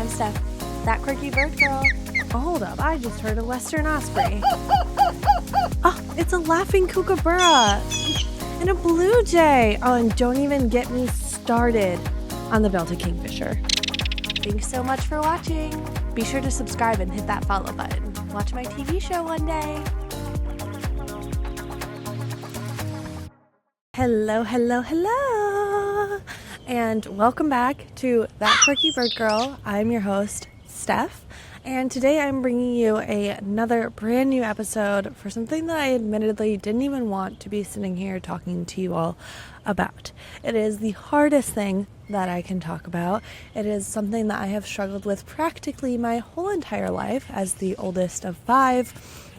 I'm Steph, that quirky bird girl. Oh, hold up, I just heard a western osprey. Oh, it's a laughing kookaburra and a blue jay. Oh, and don't even get me started on the belted kingfisher. Thanks so much for watching. Be sure to subscribe and hit that follow button. Watch my TV show one day. Hello, hello, hello. And welcome back to That Quirky Bird Girl. I'm your host, Steph. And today I'm bringing you another brand new episode for something that I admittedly didn't even want to be sitting here talking to you all about. It is the hardest thing that I can talk about. It is something that I have struggled with practically my whole entire life as the oldest of 5.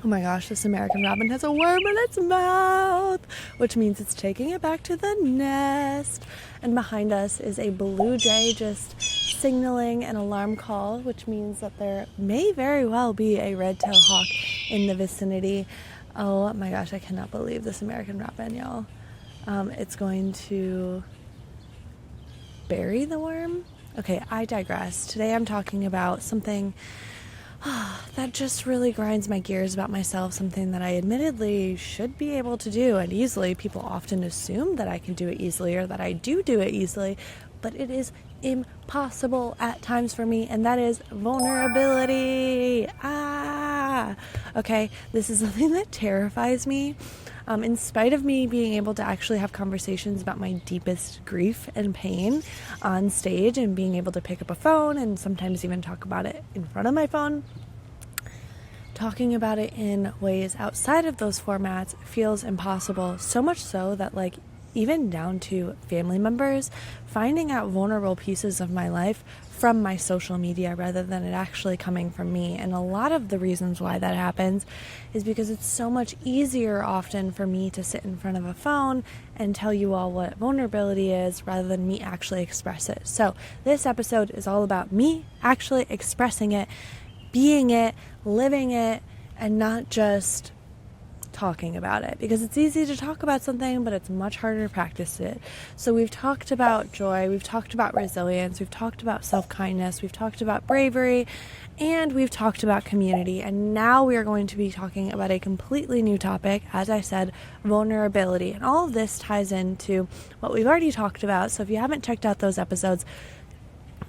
Oh my gosh, this American robin has a worm in its mouth, which means it's taking it back to the nest. And behind us is a blue jay just signaling an alarm call, which means that there may very well be a red-tailed hawk in the vicinity. Oh my gosh, I cannot believe this American robin, y'all. It's going to bury the worm? Okay, I digress. Today I'm talking about something that just really grinds my gears about myself, something that I admittedly should be able to do and easily. People often assume that I can do it easily or that I do it easily, but it is impossible at times for me, and that is vulnerability. Okay, this is something that terrifies me. In spite of me being able to actually have conversations about my deepest grief and pain on stage and being able to pick up a phone and sometimes even talk about it in front of my phone, talking about it in ways outside of those formats feels impossible. So much so that, like, even down to family members finding out vulnerable pieces of my life from my social media rather than it actually coming from me. And a lot of the reasons why that happens is because it's so much easier often for me to sit in front of a phone and tell you all what vulnerability is rather than me actually express it. So this episode is all about me actually expressing it, being it, living it, and not just talking about it, because it's easy to talk about something, but it's much harder to practice it. So we've talked about joy, we've talked about resilience, we've talked about self-kindness, we've talked about bravery, and we've talked about community. And now we are going to be talking about a completely new topic, as I said, vulnerability. And all of this ties into what we've already talked about. So if you haven't checked out those episodes,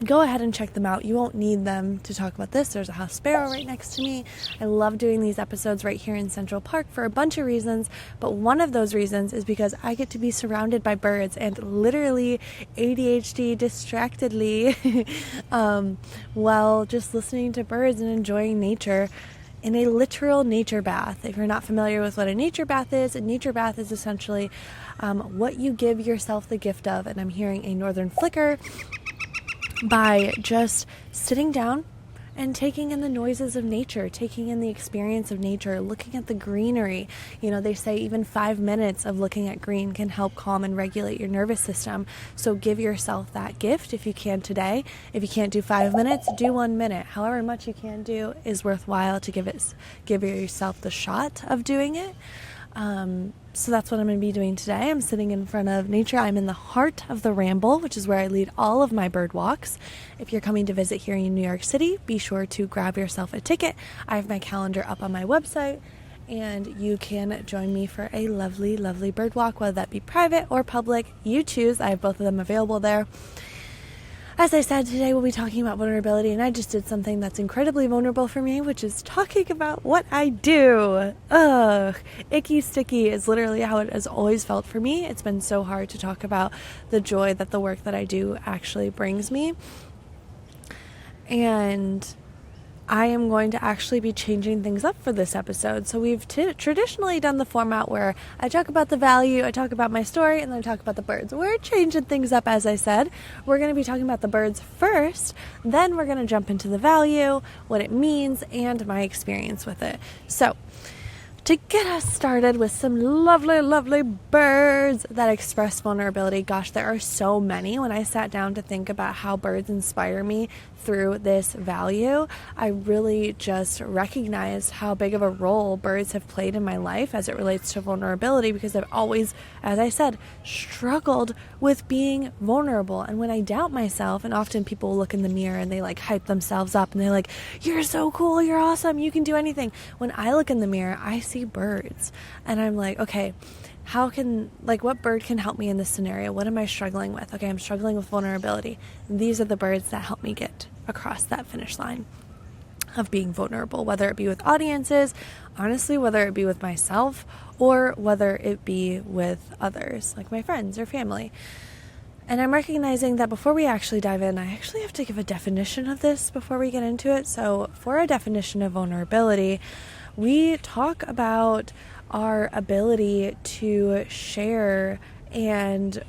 go ahead and check them out. You won't need them to talk about this. There's a house sparrow right next to me. I love doing these episodes right here in Central Park for a bunch of reasons, but one of those reasons is because I get to be surrounded by birds and literally ADHD distractedly while just listening to birds and enjoying nature in a literal nature bath. If you're not familiar with what a nature bath is essentially what you give yourself the gift of. And I'm hearing a northern flicker by just sitting down and taking in the noises of nature, taking in the experience of nature, looking at the greenery. You know, they say even 5 minutes of looking at green can help calm and regulate your nervous system. So give yourself that gift if you can today. If you can't do 5 minutes, do 1 minute. However much you can do is worthwhile to give yourself the shot of doing it. So that's what I'm going to be doing today. I'm sitting in front of nature. I'm in the heart of the Ramble, which is where I lead all of my bird walks. If you're coming to visit here in New York City, be sure to grab yourself a ticket. I have my calendar up on my website, and you can join me for a lovely, lovely bird walk, whether that be private or public. You choose. I have both of them available there. As I said, today we'll be talking about vulnerability, and I just did something that's incredibly vulnerable for me, which is talking about what I do. Icky sticky is literally how it has always felt for me. It's been so hard to talk about the joy that the work that I do actually brings me. And I am going to actually be changing things up for this episode. So we've traditionally done the format where I talk about the value, I talk about my story, and then I talk about the birds. We're changing things up, as I said. We're going to be talking about the birds first, then we're going to jump into the value, what it means, and my experience with it. So to get us started with some lovely, lovely birds that express vulnerability. Gosh, there are so many. When I sat down to think about how birds inspire me through this value, I really just recognized how big of a role birds have played in my life as it relates to vulnerability, because I've always, as I said, struggled with being vulnerable. And when I doubt myself, and often people look in the mirror and they like hype themselves up and they're like, you're so cool, you're awesome, you can do anything. When I look in the mirror, I see birds and I'm like, okay, what bird can help me in this scenario? What am I struggling with? Okay, I'm struggling with vulnerability. These are the birds that help me get across that finish line of being vulnerable, whether it be with audiences, honestly, whether it be with myself, or whether it be with others, like my friends or family. And I'm recognizing that before we actually dive in, I actually have to give a definition of this before we get into it. So for a definition of vulnerability, we talk about our ability to share and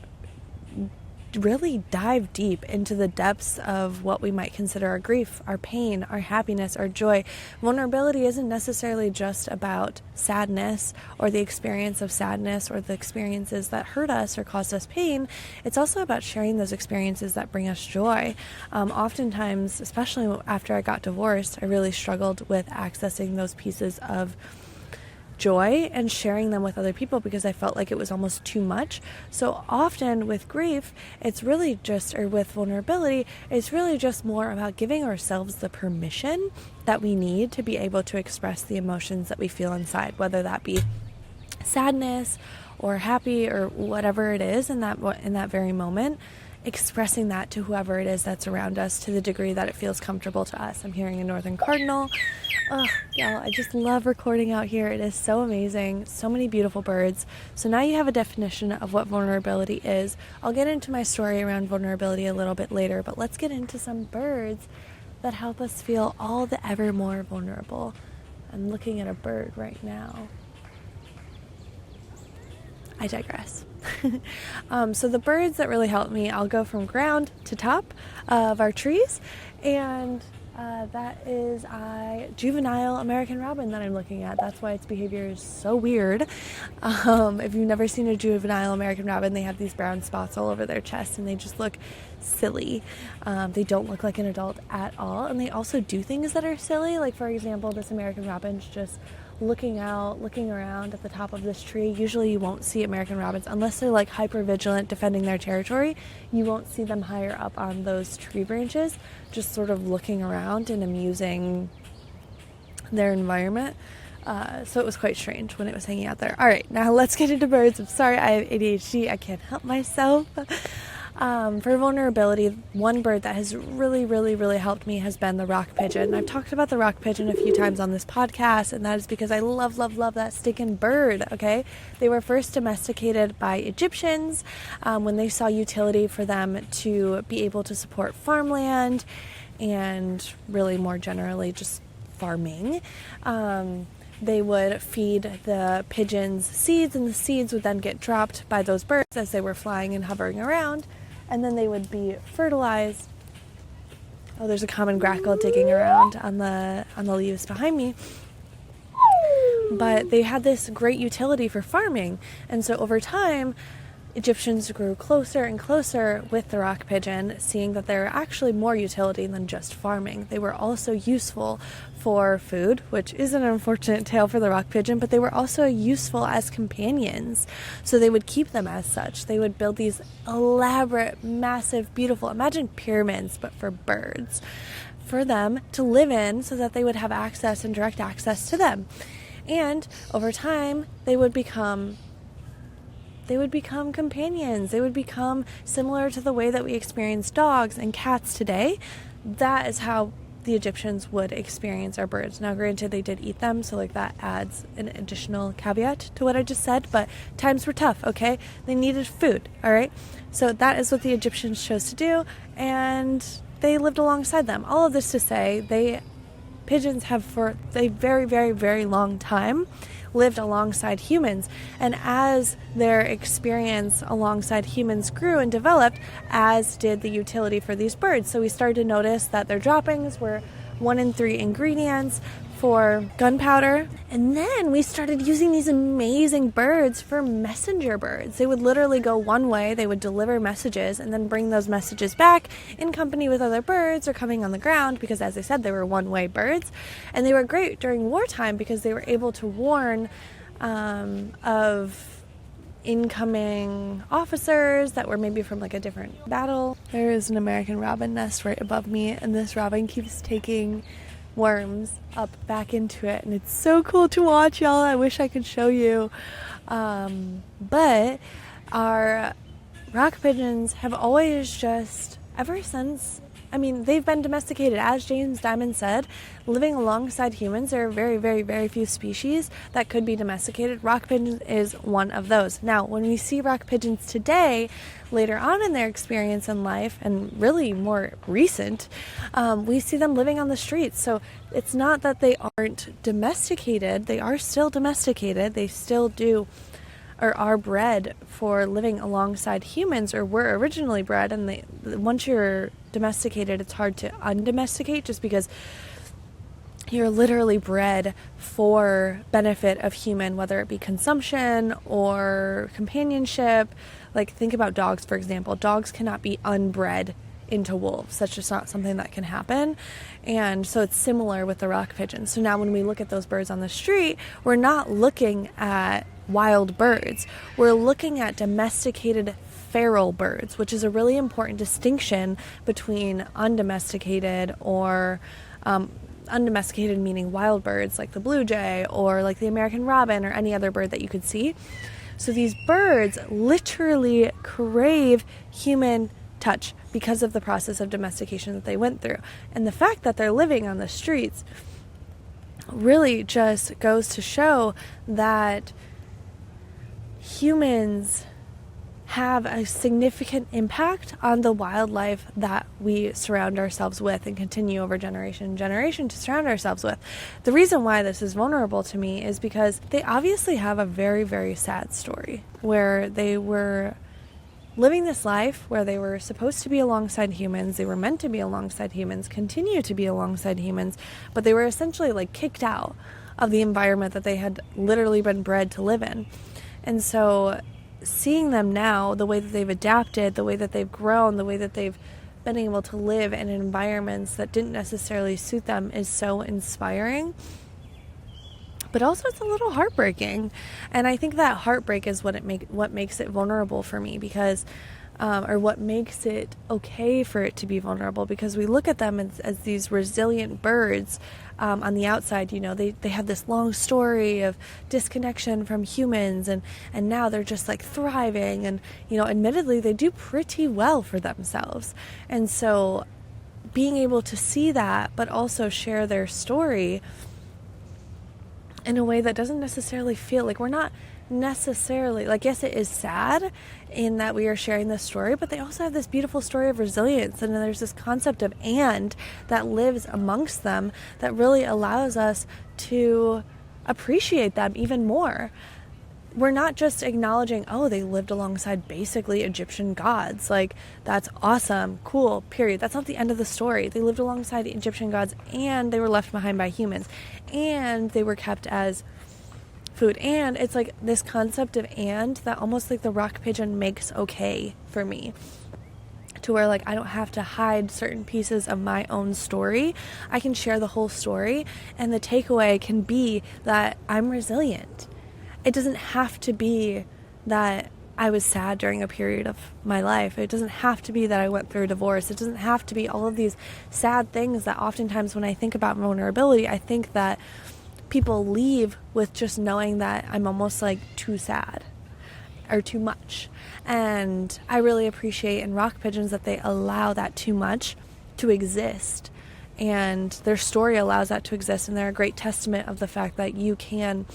really dive deep into the depths of what we might consider our grief, our pain, our happiness, our joy. Vulnerability isn't necessarily just about sadness or the experience of sadness or the experiences that hurt us or cause us pain. It's also about sharing those experiences that bring us joy. Oftentimes, especially after I got divorced, I really struggled with accessing those pieces of joy and sharing them with other people because I felt like it was almost too much. So often with grief, with vulnerability, it's really just more about giving ourselves the permission that we need to be able to express the emotions that we feel inside, whether that be sadness or happy or whatever it is in that very moment. Expressing that to whoever it is that's around us to the degree that it feels comfortable to us. I'm hearing a northern cardinal. Oh, y'all, I just love recording out here. It is so amazing. So many beautiful birds. So now you have a definition of what vulnerability is. I'll get into my story around vulnerability a little bit later, but let's get into some birds that help us feel all the ever more vulnerable. I'm looking at a bird right now. I digress. So the birds that really help me, I'll go from ground to top of our trees, and that is a juvenile American robin that I'm looking at. That's why its behavior is so weird. If you've never seen a juvenile American robin, they have these brown spots all over their chest and they just look silly. They don't look like an adult at all, and they also do things that are silly. Like, for example, this American robin's just looking around at the top of this tree. Usually you won't see American robins unless they're like hyper vigilant defending their territory. You won't see them higher up on those tree branches, just sort of looking around and amusing their environment. So it was quite strange when it was hanging out there. All right, now let's get into birds. I'm sorry, I have ADHD. I can't help myself. For vulnerability, one bird that has really, really, really helped me has been the rock pigeon. I've talked about the rock pigeon a few times on this podcast, and that is because I love, love, love that stinking bird, okay? They were first domesticated by Egyptians when they saw utility for them to be able to support farmland and really more generally just farming. They would feed the pigeons seeds, and the seeds would then get dropped by those birds as they were flying and hovering around, and then they would be fertilized. Oh, there's a common grackle digging around on the leaves behind me. But they had this great utility for farming, and so over time, Egyptians grew closer and closer with the rock pigeon, seeing that there are actually more utility than just farming. They were also useful for food, which is an unfortunate tale for the rock pigeon, but they were also useful as companions. So they would keep them as such. They would build these elaborate, massive, beautiful, imagine pyramids, but for birds, for them to live in so that they would have access and direct access to them. And over time, they would become companions. They would become similar to the way that we experience dogs and cats today. That is how the Egyptians would experience our birds. Now, granted, they did eat them, so like that adds an additional caveat to what I just said, but times were tough, okay? They needed food, all right? So that is what the Egyptians chose to do, and they lived alongside them. All of this to say, pigeons have for a very, very, very long time lived alongside humans, and as their experience alongside humans grew and developed, as did the utility for these birds. So we started to notice that their droppings were 1 in 3 ingredients for gunpowder. And then we started using these amazing birds for messenger birds. They would literally go one way, they would deliver messages and then bring those messages back in company with other birds or coming on the ground, because as I said, they were one-way birds. And they were great during wartime because they were able to warn of incoming officers that were maybe from like a different battle. There is an American robin nest right above me, and this robin keeps taking worms up back into it, and it's so cool to watch, y'all. I wish I could show you. But our rock pigeons have always just, ever since, I mean, they've been domesticated. As James Diamond said, living alongside humans, there are very, very, very few species that could be domesticated. Rock pigeon is one of those. Now, when we see rock pigeons today, later on in their experience in life, and really more recent, we see them living on the streets. So it's not that they aren't domesticated. They are still domesticated. They still do or are bred for living alongside humans, or were originally bred, and once you're domesticated, it's hard to undomesticate, just because you're literally bred for benefit of human, whether it be consumption or companionship. Like, think about dogs, for example. Dogs cannot be unbred into wolves. That's just not something that can happen. And so it's similar with the rock pigeon. So now when we look at those birds on the street, we're not looking at wild birds. We're looking at domesticated feral birds, which is a really important distinction between undomesticated or undomesticated meaning wild birds like the blue jay or like the American robin or any other bird that you could see. So these birds literally crave human touch because of the process of domestication that they went through. And the fact that they're living on the streets really just goes to show that humans have a significant impact on the wildlife that we surround ourselves with and continue over generation and generation to surround ourselves with. The reason why this is vulnerable to me is because they obviously have a very, very sad story where they were living this life where they were supposed to be alongside humans, they were meant to be alongside humans, continue to be alongside humans, but they were essentially like kicked out of the environment that they had literally been bred to live in. And so seeing them now, the way that they've adapted, the way that they've grown, the way that they've been able to live in environments that didn't necessarily suit them is so inspiring. But also it's a little heartbreaking. And I think that heartbreak is what makes it vulnerable for me, because or what makes it okay for it to be vulnerable, because we look at them as these resilient birds on the outside. You know, they have this long story of disconnection from humans, and now they're just like thriving, and you know, admittedly they do pretty well for themselves. And so being able to see that but also share their story in a way that doesn't necessarily feel like we're not necessarily, like, yes, it is sad in that we are sharing this story, but they also have this beautiful story of resilience, and there's this concept of and that lives amongst them that really allows us to appreciate them even more. We're not just acknowledging, oh, they lived alongside basically Egyptian gods. Like, that's awesome, cool, period. That's not the end of the story. They lived alongside Egyptian gods, and they were left behind by humans, and they were kept as food. And it's like this concept of and that almost like the rock pigeon makes okay for me, to where like I don't have to hide certain pieces of my own story. I can share the whole story, and the takeaway can be that I'm resilient. It doesn't have to be that I was sad during a period of my life. It doesn't have to be that I went through a divorce. It doesn't have to be all of these sad things that oftentimes when I think about vulnerability, I think that people leave with just knowing that I'm almost like too sad or too much. And I really appreciate in rock pigeons that they allow that too much to exist. And their story allows that to exist. And they're a great testament of the fact that you can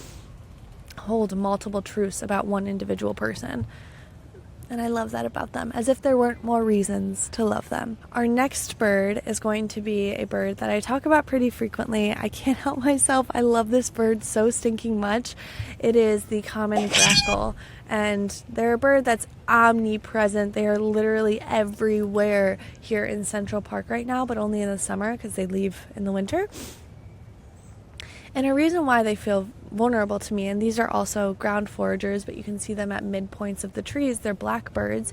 hold multiple truths about one individual person. And I love that about them, as if there weren't more reasons to love them. Our next bird is going to be a bird that I talk about pretty frequently. I can't help myself. I love this bird so stinking much. It is the common grackle. And they're a bird that's omnipresent. They are literally everywhere here in Central Park right now, but only in the summer because they leave in the winter. And a reason why they feel vulnerable to me, and these are also ground foragers, but you can see them at midpoints of the trees. They're blackbirds,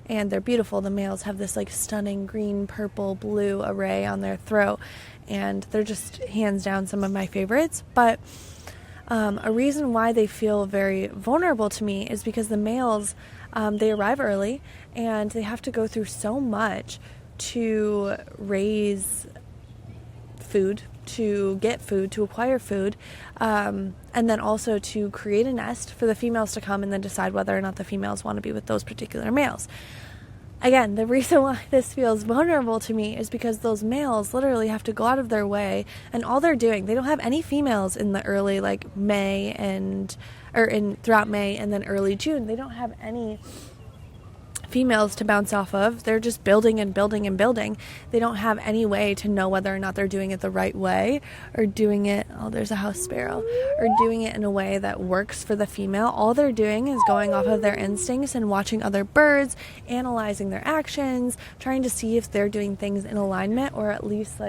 and they're beautiful. The males have this like stunning green, purple, blue array on their throat, and they're just hands down some of my favorites. But a reason why they feel very vulnerable to me is because the males, they arrive early, and they have to go through so much to raise food, to get food, to acquire food, and then also to create a nest for the females to come and then decide whether or not the females want to be with those particular males. Again, the reason why this feels vulnerable to me is because those males literally have to go out of their way, and all they're doing, they don't have any females in the early May throughout May and then early June. They don't have any females to bounce off of. They're just building and building and building. They don't have any way to know whether or not they're doing it the right way, or doing it, oh, there's a house sparrow, or doing it in a way that works for the female. All they're doing is going off of their instincts and watching other birds, analyzing their actions, trying to see if they're doing things in alignment, or at least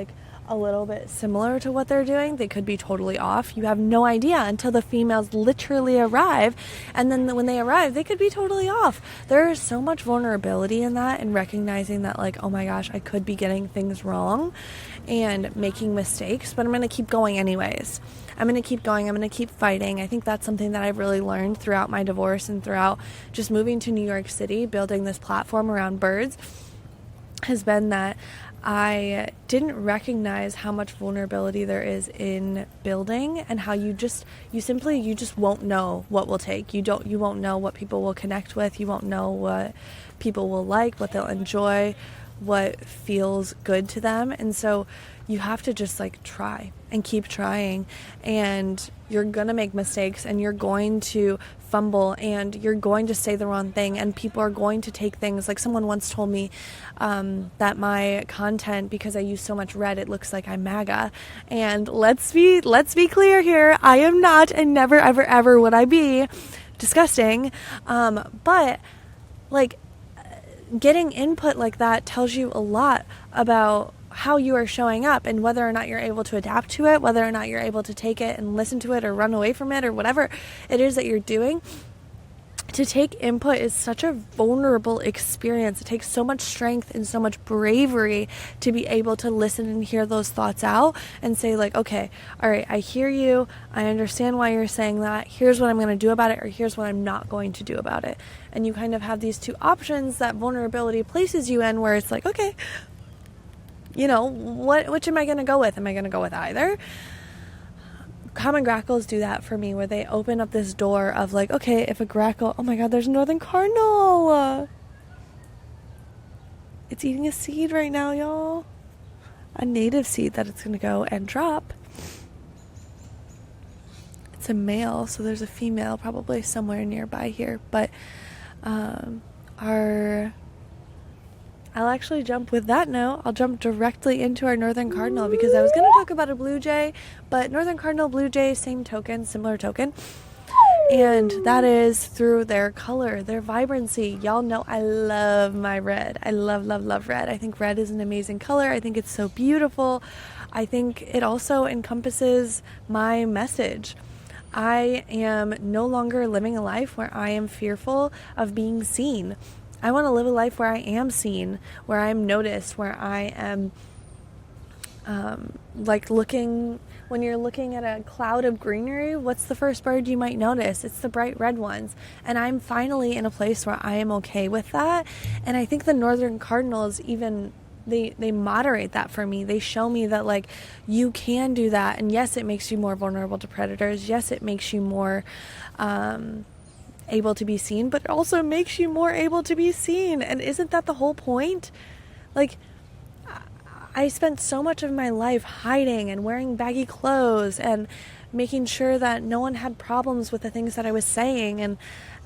a little bit similar to what they're doing. They could be totally off. You have no idea until the females literally arrive, and then when they arrive, they could be totally off. There is so much vulnerability in that, and recognizing that oh my gosh, I could be getting things wrong and making mistakes, but I'm going to keep going anyways. I'm going to keep going. I'm going to keep fighting. I think that's something that I've really learned throughout my divorce and throughout just moving to New York City, building this platform around birds, has been that I didn't recognize how much vulnerability there is in building, and how you just won't know what will take. You won't know what people will connect with. You won't know what people will like, what they'll enjoy, what feels good to them. And so you have to just try and keep trying, and you're gonna make mistakes, and you're going to fumble, and you're going to say the wrong thing, and people are going to take things. Someone once told me that my content, because I use so much red, it looks like I'm MAGA. And let's be clear here. I am not, and never ever ever would I be. Disgusting. But getting input like that tells you a lot about how you are showing up, and whether or not you're able to adapt to it, whether or not you're able to take it and listen to it, or run away from it, or whatever it is that you're doing. To take input is such a vulnerable experience. It takes so much strength and so much bravery to be able to listen and hear those thoughts out and say okay, all right, I hear you. I understand why you're saying that. Here's what I'm going to do about it, or here's what I'm not going to do about it. And you kind of have these two options that vulnerability places you in, where it's okay, which am I going to go with? Am I going to go with either? Common grackles do that for me, where they open up this door of okay, if a grackle, oh my god, there's a northern cardinal. It's eating a seed right now, y'all. A native seed that it's going to go and drop. It's a male, so there's a female probably somewhere nearby here, but I'll actually jump with that note. I'll jump directly into our northern cardinal, because I was going to talk about a blue jay, but northern cardinal, blue jay, same token, similar token. And that is through their color, their vibrancy. Y'all know I love my red. I love, love, love red. I think red is an amazing color. I think it's so beautiful. I think it also encompasses my message. I am no longer living a life where I am fearful of being seen. I want to live a life where I am seen, where I'm noticed, where I am when you're looking at a cloud of greenery, what's the first bird you might notice? It's the bright red ones. And I'm finally in a place where I am okay with that. And I think the northern cardinals even, they moderate that for me. They show me that you can do that. And yes, it makes you more vulnerable to predators. Yes, it makes you more able to be seen, but it also makes you more able to be seen. And isn't that the whole point? I spent so much of my life hiding and wearing baggy clothes and making sure that no one had problems with the things that I was saying, and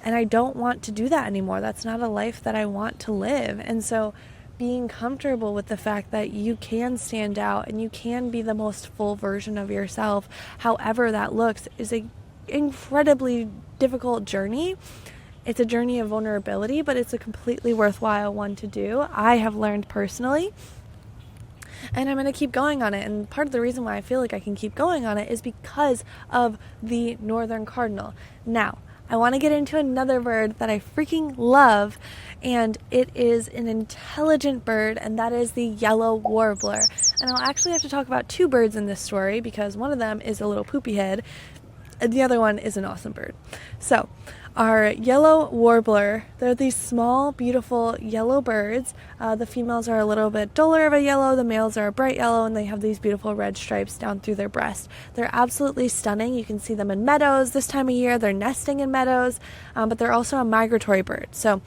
I don't want to do that anymore. That's not a life that I want to live. And so being comfortable with the fact that you can stand out and you can be the most full version of yourself, however that looks, is a incredibly difficult journey. It's a journey of vulnerability, but it's a completely worthwhile one to do. I have learned personally And I'm going to keep going on it. And part of the reason why I feel like I can keep going on it is because of the northern cardinal. Now, I want to get into another bird that I freaking love, and it is an intelligent bird, and that is the yellow warbler. And I'll actually have to talk about two birds in this story because one of them is a little poopy head, and the other one is an awesome bird. So, our yellow warbler, they're these small, beautiful yellow birds. The females are a little bit duller of a yellow, the males are a bright yellow, and they have these beautiful red stripes down through their breast. They're absolutely stunning. You can see them in meadows this time of year. They're nesting in meadows, but they're also a migratory bird. So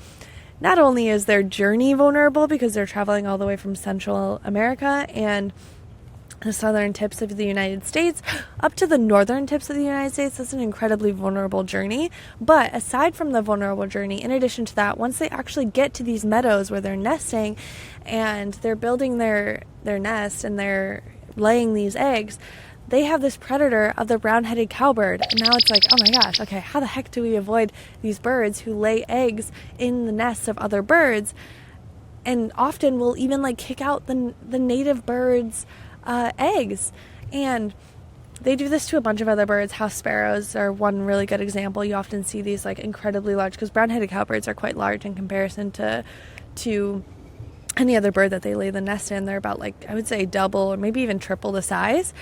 not only is their journey vulnerable because they're traveling all the way from Central America and the southern tips of the United States up to the northern tips of the United States, that's an incredibly vulnerable journey. But aside from the vulnerable journey, in addition to that, once they actually get to these meadows where they're nesting and they're building their nest and they're laying these eggs, they have this predator of the brown-headed cowbird. And now it's like, oh my gosh, okay, how the heck do we avoid these birds who lay eggs in the nests of other birds? And often will even like kick out the native birds' eggs. And they do this to a bunch of other birds. House sparrows are one really good example. You often see these like incredibly large, because brown-headed cowbirds are quite large in comparison to any other bird that they lay the nest in. They're about like, I would say double or maybe even triple the size.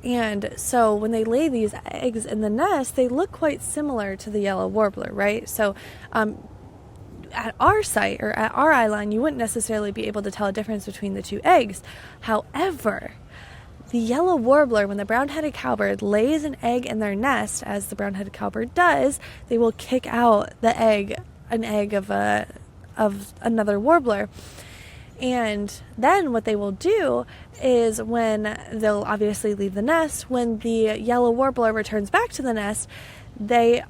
And so when they lay these eggs in the nest, they look quite similar to the yellow warbler, right? So at our site or at our eye line, you wouldn't necessarily be able to tell a difference between the two eggs. However, the yellow warbler, when the brown-headed cowbird lays an egg in their nest, as the brown-headed cowbird does, they will kick out an egg of another warbler. And then what they will do is, when they'll obviously leave the nest, when the yellow warbler returns back to the nest, they've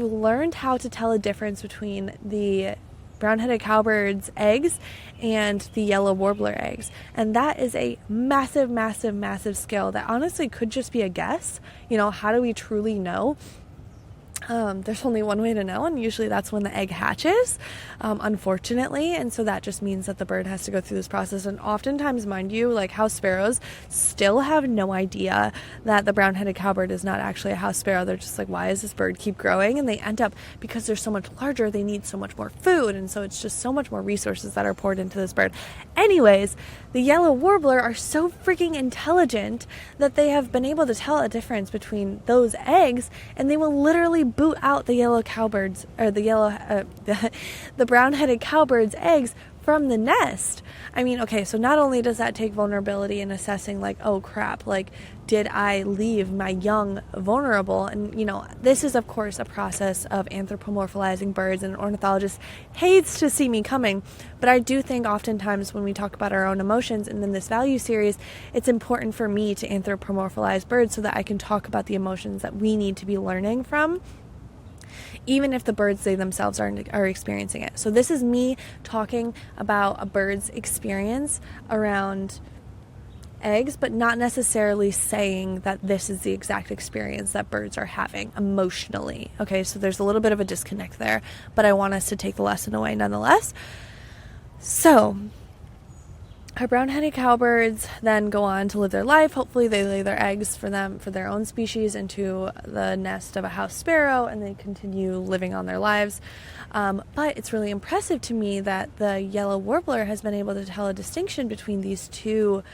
learned how to tell a difference between the brown-headed cowbird's eggs and the yellow warbler eggs. And that is a massive, massive, massive skill that honestly could just be a guess. How do we truly know? There's only one way to know, and usually that's when the egg hatches, unfortunately. And so that just means that the bird has to go through this process. And oftentimes, mind you, like house sparrows still have no idea that the brown-headed cowbird is not actually a house sparrow. They're just like, why does this bird keep growing? And they end up, because they're so much larger, they need so much more food. And so it's just so much more resources that are poured into this bird. Anyways, the yellow warbler are so freaking intelligent that they have been able to tell a difference between those eggs, and they will literally boot out the yellow cowbirds, or the brown-headed cowbird's eggs from the nest. I mean, okay, so not only does that take vulnerability in assessing, like, oh crap, like, did I leave my young vulnerable? And, this is, of course, a process of anthropomorphizing birds, and an ornithologist hates to see me coming. But I do think oftentimes when we talk about our own emotions, and in this value series, it's important for me to anthropomorphize birds so that I can talk about the emotions that we need to be learning from, even if the birds they themselves are experiencing it. So this is me talking about a bird's experience around eggs, but not necessarily saying that this is the exact experience that birds are having emotionally. Okay, so there's a little bit of a disconnect there, but I want us to take the lesson away nonetheless. So our brown-headed cowbirds then go on to live their life. Hopefully they lay their eggs for their own species into the nest of a house sparrow, and they continue living on their lives. But it's really impressive to me that the yellow warbler has been able to tell a distinction between these two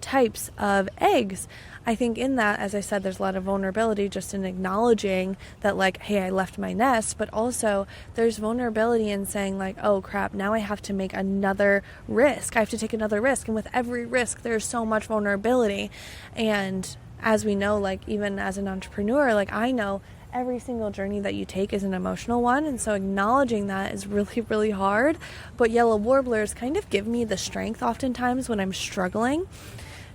types of eggs. I think in that, as I said, there's a lot of vulnerability just in acknowledging that, like, hey, I left my nest, but also there's vulnerability in saying, like, oh crap, now I have to make another risk. I have to take another risk. And with every risk, there's so much vulnerability. And as we know, like, even as an entrepreneur, like, I know every single journey that you take is an emotional one. And so acknowledging that is really, really hard. But yellow warblers kind of give me the strength oftentimes when I'm struggling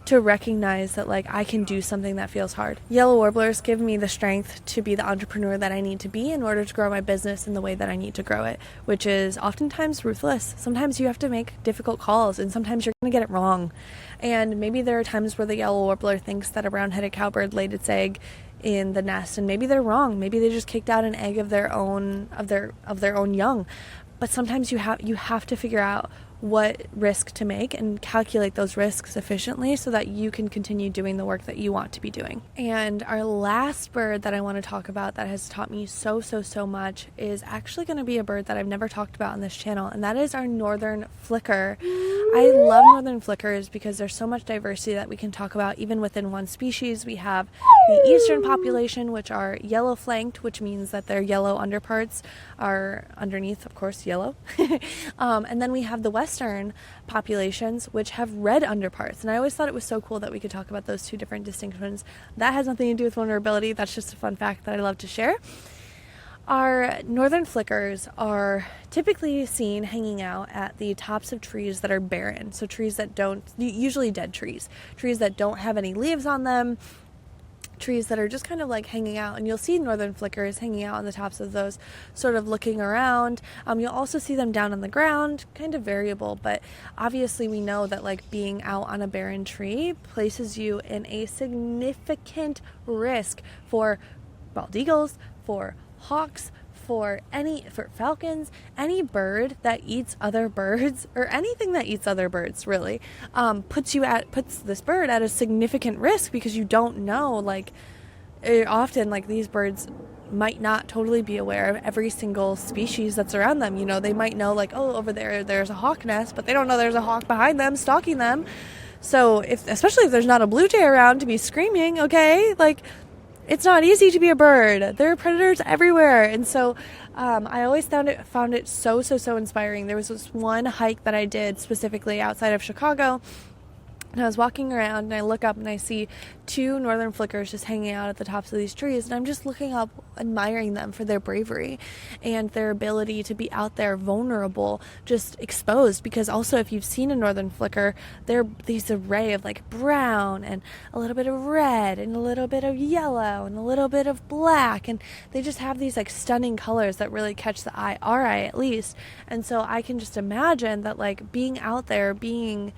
to recognize that, like, I can do something that feels hard. Yellow warblers give me the strength to be the entrepreneur that I need to be in order to grow my business in the way that I need to grow it, which is oftentimes ruthless. Sometimes you have to make difficult calls, and sometimes you're going to get it wrong. And maybe there are times where the yellow warbler thinks that a brown-headed cowbird laid its egg in the nest, and maybe they're wrong. Maybe they just kicked out an egg of their own young. But sometimes you have to figure out what risk to make and calculate those risks efficiently so that you can continue doing the work that you want to be doing. And our last bird that I want to talk about that has taught me so much is actually going to be a bird that I've never talked about on this channel, and that is our northern flicker. I love northern flickers because there's so much diversity that we can talk about even within one species. We have the eastern population, which are yellow flanked, which means that their yellow underparts are underneath, of course, yellow. And then we have the western populations, which have red underparts. And I always thought it was so cool that we could talk about those two different distinctions. That has nothing to do with vulnerability. That's just a fun fact that I love to share. Our northern flickers are typically seen hanging out at the tops of trees that are barren. So trees that don't, usually dead trees that don't have any leaves on them, trees that are just kind of like hanging out, and you'll see northern flickers hanging out on the tops of those, sort of looking around. You'll also see them down on the ground, kind of variable, but obviously we know that like being out on a barren tree places you in a significant risk for bald eagles, for hawks, for falcons, any bird that eats other birds, or anything that eats other birds really, puts this bird at a significant risk, because you don't know, like, often like these birds might not totally be aware of every single species that's around them. You know, they might know like, oh, over there's a hawk nest, but they don't know there's a hawk behind them stalking them. So especially if there's not a blue jay around to be screaming, okay, like, it's not easy to be a bird. There are predators everywhere. And so I always found it so inspiring. There was this one hike that I did specifically outside of Chicago, and I was walking around and I look up and I see two northern flickers just hanging out at the tops of these trees, and I'm just looking up, admiring them for their bravery and their ability to be out there vulnerable, just exposed. Because also, if you've seen a northern flicker, they're these array of like brown and a little bit of red and a little bit of yellow and a little bit of black, and they just have these like stunning colors that really catch the eye, our eye at least. And so I can just imagine that like being out there, being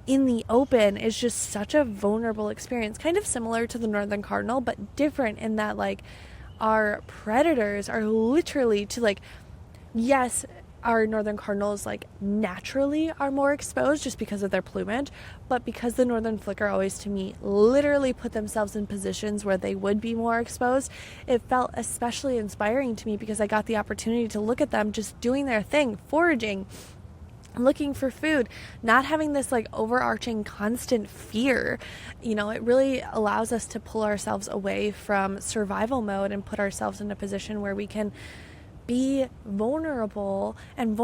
in the open is just such a vulnerable experience, kind of similar to the northern cardinal, but different in that like our predators are literally to like, yes, our northern cardinals like naturally are more exposed just because of their plumage, but because the northern flicker always to me literally put themselves in positions where they would be more exposed, it felt especially inspiring to me because I got the opportunity to look at them just doing their thing, foraging, looking for food, not having this like overarching constant fear. You know, it really allows us to pull ourselves away from survival mode and put ourselves in a position where we can be vulnerable in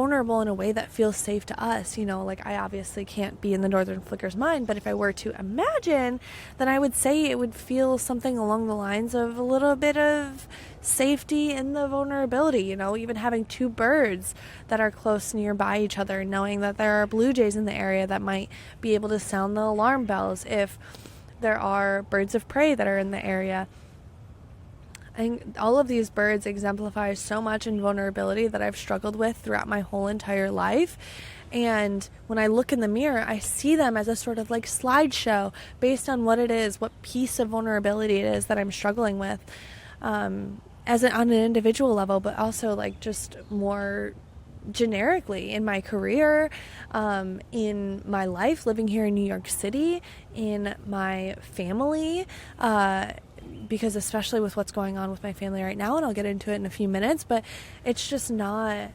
a way that feels safe to us. You know, like I obviously can't be in the northern flicker's mind, but if I were to imagine, then I would say it would feel something along the lines of a little bit of safety in the vulnerability. You know, even having two birds that are close nearby each other, knowing that there are blue jays in the area that might be able to sound the alarm bells if there are birds of prey that are in the area. And all of these birds exemplify so much in vulnerability that I've struggled with throughout my whole entire life. And when I look in the mirror, I see them as a sort of like slideshow based on what it is, what piece of vulnerability it is that I'm struggling with, on an individual level, but also like just more generically in my career, in my life living here in New York City, in my family, because especially with what's going on with my family right now, and I'll get into it in a few minutes, but it's just not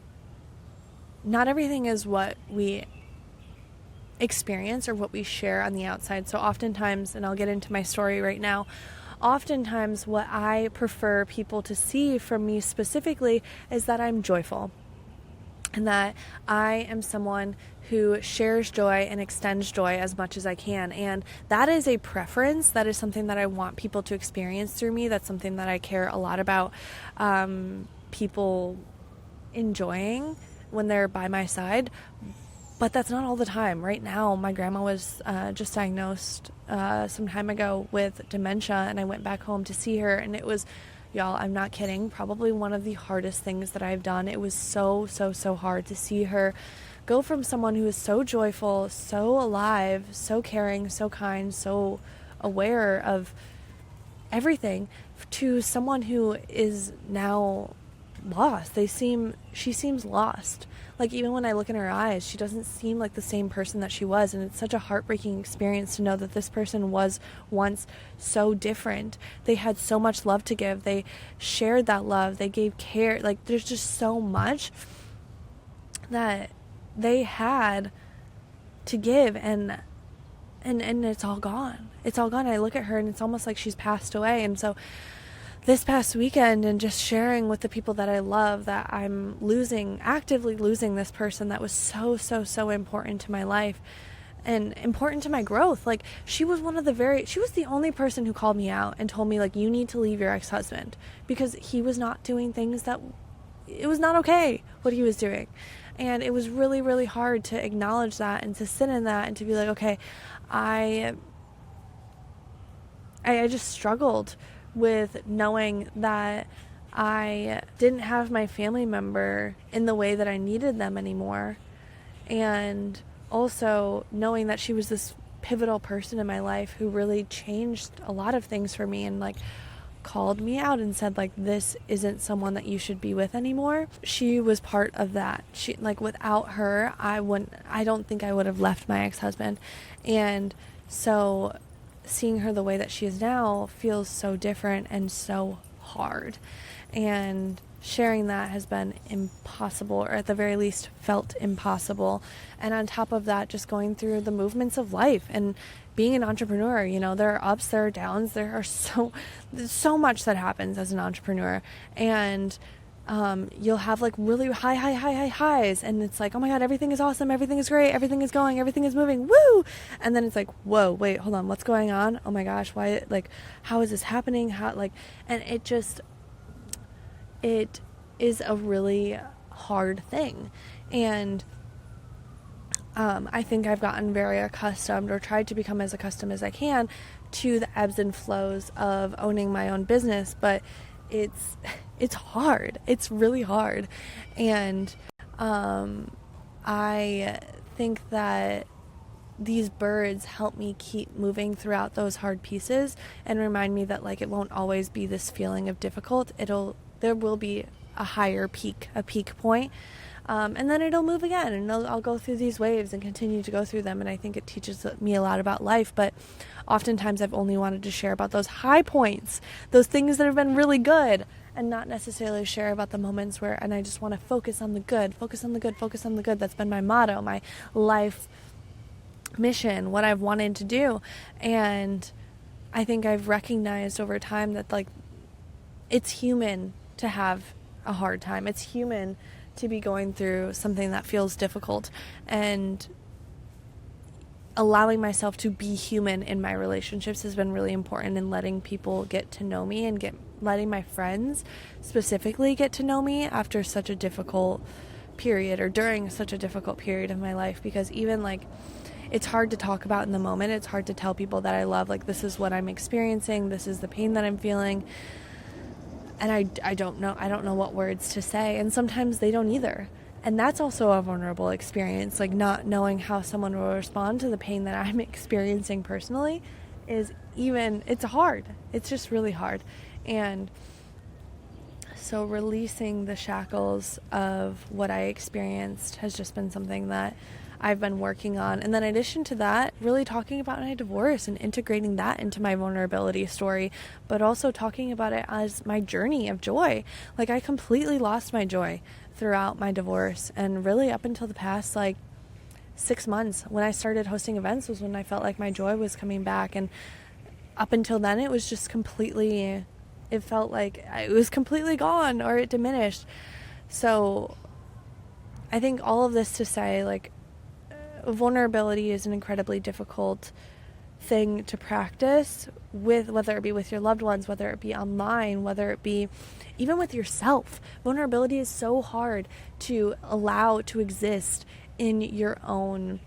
everything is what we experience or what we share on the outside. So oftentimes, and I'll get into my story right now, oftentimes what I prefer people to see from me specifically is that I'm joyful, and that I am someone who shares joy and extends joy as much as I can. And that is a preference. That is something that I want people to experience through me. That's something that I care a lot about, people enjoying when they're by my side. But that's not all the time. Right now, my grandma was just diagnosed some time ago with dementia, and I went back home to see her, and it was, y'all, I'm not kidding, probably one of the hardest things that I've done. It was so hard to see her go from someone who is so joyful, so alive, so caring, so kind, so aware of everything, to someone who is now lost. She seems lost. Like, even when I look in her eyes, she doesn't seem like the same person that she was. And it's such a heartbreaking experience to know that this person was once so different. They had so much love to give. They shared that love. They gave care. Like, there's just so much that they had to give, and it's all gone. It's all gone. I look at her and it's almost like she's passed away. And so this past weekend, and just sharing with the people that I love that I'm actively losing this person that was so important to my life and important to my growth. Like, she was the only person who called me out and told me, like, you need to leave your ex-husband because he was not doing things that, it was not okay what he was doing. And it was really, really hard to acknowledge that and to sit in that and to be like, okay, I just struggled with knowing that I didn't have my family member in the way that I needed them anymore. And also knowing that she was this pivotal person in my life who really changed a lot of things for me and, like, called me out and said, like, this isn't someone that you should be with anymore. She was part of that. She, like, without her, I don't think I would have left my ex-husband. And so seeing her the way that she is now feels so different and so hard. And sharing that has been impossible, or at the very least felt impossible. And on top of that, just going through the movements of life and being an entrepreneur, you know, there are ups, there are downs, there's so much that happens as an entrepreneur. And you'll have, like, really high highs, and it's like, oh my god, everything is awesome, everything is great, everything is going, everything is moving, woo! And then it's like, whoa, wait, hold on, what's going on? Oh my gosh, why, like, how is this happening? How, like, and it is a really hard thing. And I think I've gotten very accustomed, or tried to become as accustomed as I can, to the ebbs and flows of owning my own business, but it's hard. It's really hard. And I think that these birds help me keep moving throughout those hard pieces and remind me that, like, it won't always be this feeling of difficult. There will be a higher peak, a peak point. And then it'll move again, and I'll go through these waves and continue to go through them. And I think it teaches me a lot about life, but oftentimes I've only wanted to share about those high points, those things that have been really good, and not necessarily share about the moments and I just want to focus on the good. That's been my motto, my life mission, what I've wanted to do. And I think I've recognized over time that, like, it's human to have a hard time. It's human to be going through something that feels difficult, and allowing myself to be human in my relationships has been really important in letting people get to know me, and letting my friends specifically get to know me after such a difficult period, or during such a difficult period of my life. Because even, like, it's hard to talk about in the moment. It's hard to tell people that I love, like, this is what I'm experiencing, this is the pain that I'm feeling. And I don't know what words to say. And sometimes they don't either. And that's also a vulnerable experience. Like, not knowing how someone will respond to the pain that I'm experiencing personally it's hard. It's just really hard. And so releasing the shackles of what I experienced has just been something that I've been working on. And then in addition to that, really talking about my divorce and integrating that into my vulnerability story, but also talking about it as my journey of joy. Like, I completely lost my joy throughout my divorce, and really up until the past, like, 6 months when I started hosting events was when I felt like my joy was coming back. And up until then, it was just it felt like it was completely gone, or it diminished. So I think all of this to say, like, vulnerability is an incredibly difficult thing to practice with, whether it be with your loved ones, whether it be online, whether it be even with yourself. Vulnerability is so hard to allow to exist in your own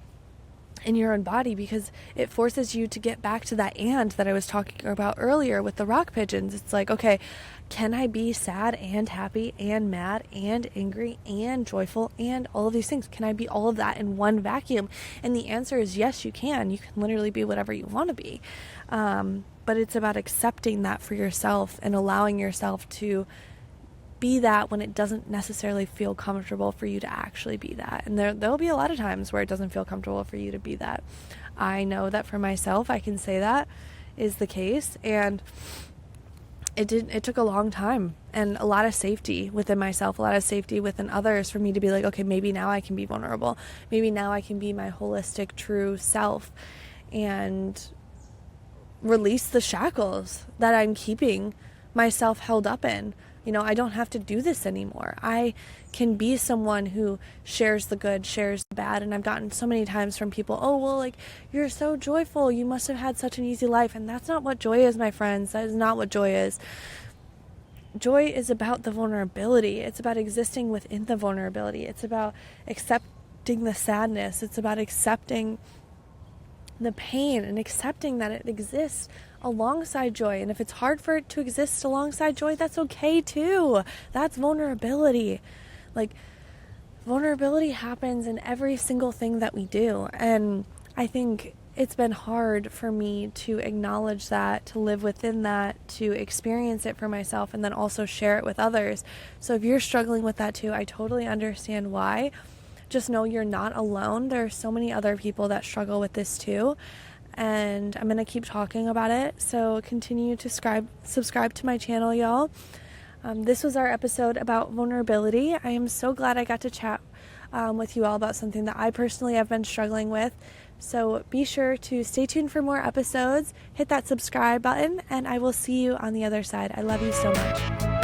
body, because it forces you to get back to that and that I was talking about earlier with the rock pigeons. It's like, okay, can I be sad and happy and mad and angry and joyful and all of these things? Can I be all of that in one vacuum? And the answer is yes, you can. You can literally be whatever you want to be. But it's about accepting that for yourself and allowing yourself to be that when it doesn't necessarily feel comfortable for you to actually be that. And there'll be a lot of times where it doesn't feel comfortable for you to be that. I know that for myself, I can say that is the case, and it took a long time and a lot of safety within myself, a lot of safety within others for me to be like, okay, maybe now I can be vulnerable. Maybe now I can be my holistic, true self and release the shackles that I'm keeping myself held up in. I don't have to do this anymore. I can be someone who shares the good, shares the bad. And I've gotten so many times from people, oh, well, like, you're so joyful. You must have had such an easy life. And that's not what joy is, my friends. That is not what joy is. Joy is about the vulnerability. It's about existing within the vulnerability. It's about accepting the sadness. It's about accepting the pain and accepting that it exists alongside joy. And if it's hard for it to exist alongside joy, that's okay too. That's vulnerability. Like, vulnerability happens in every single thing that we do. And I think it's been hard for me to acknowledge that, to live within that, to experience it for myself, and then also share it with others. So if you're struggling with that too, I totally understand why. Just know you're not alone. There are so many other people that struggle with this too. And I'm going to keep talking about it. So continue to subscribe to my channel, y'all. This was our episode about vulnerability. I am so glad I got to chat with you all about something that I personally have been struggling with. So be sure to stay tuned for more episodes. Hit that subscribe button, and I will see you on the other side. I love you so much.